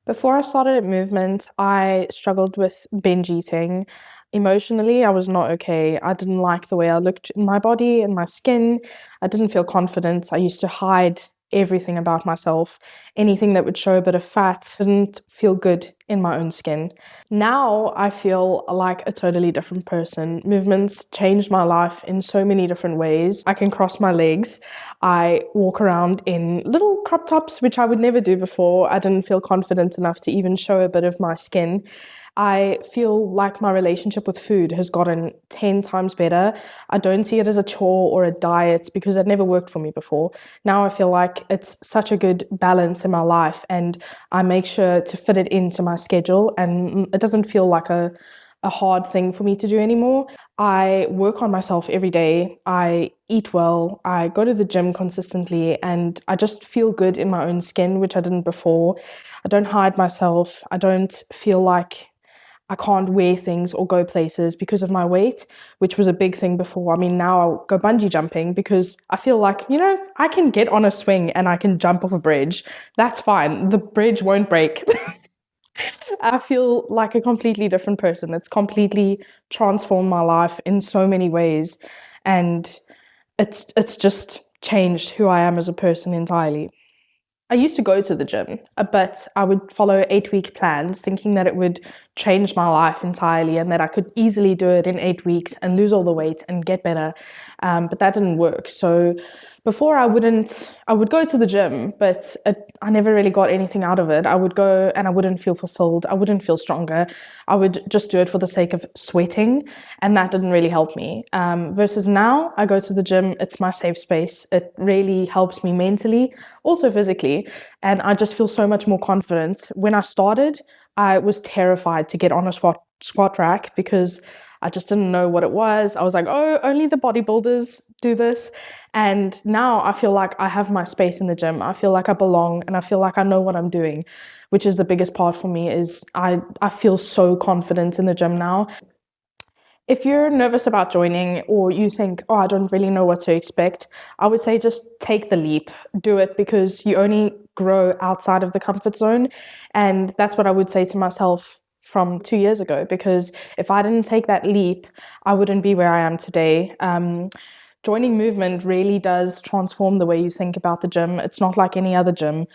Before I started at movement, I struggled with binge eating. Emotionally, I was not okay. I didn't like the way I looked in my body and my skin. I didn't feel confident. I used to hide everything about myself. Anything that would show a bit of fat didn't feel good in my own skin. Now I feel like a totally different person. Movements changed my life in so many different ways. I can cross my legs. I walk around in little crop tops, which I would never do before. I didn't feel confident enough to even show a bit of my skin. I feel like my relationship with food has gotten 10 times better. I don't see it as a chore or a diet because it never worked for me before. Now I feel like it's such a good balance in my life, and I make sure to fit it into my schedule, and it doesn't feel like a hard thing for me to do anymore. I work on myself every day. I eat well. I go to the gym consistently, and I just feel good in my own skin, which I didn't before. I don't hide myself. I don't feel like I can't wear things or go places because of my weight, which was a big thing before. I mean, now I'll go bungee jumping because I feel like, I can get on a swing and I can jump off a bridge. That's fine. The bridge won't break. I feel like a completely different person. It's completely transformed my life in so many ways. And it's just changed who I am as a person entirely. I used to go to the gym, but I would follow 8-week plans thinking that it would change my life entirely and that I could easily do it in 8 weeks and lose all the weight and get better. But that didn't work. So before I would go to the gym, but I never really got anything out of it. I would go and I wouldn't feel fulfilled. I wouldn't feel stronger. I would just do it for the sake of sweating, and that didn't really help me. Versus now, I go to the gym. It's my safe space. It really helps me mentally, also physically, and I just feel so much more confident. When I started, I was terrified to get on a squat rack because I just didn't know what it was. I was like, oh, only the bodybuilders do this. And now I feel like I have my space in the gym. I feel like I belong, and I feel like I know what I'm doing, which is the biggest part for me. Is I feel so confident in the gym now. If you're nervous about joining, or you think, oh, I don't really know what to expect, I would say just take the leap. Do it, because you only grow outside of the comfort zone. And that's what I would say to myself from 2 years ago, because if I didn't take that leap, I wouldn't be where I am today. Joining movement really does transform the way you think about the gym. It's not like any other gym.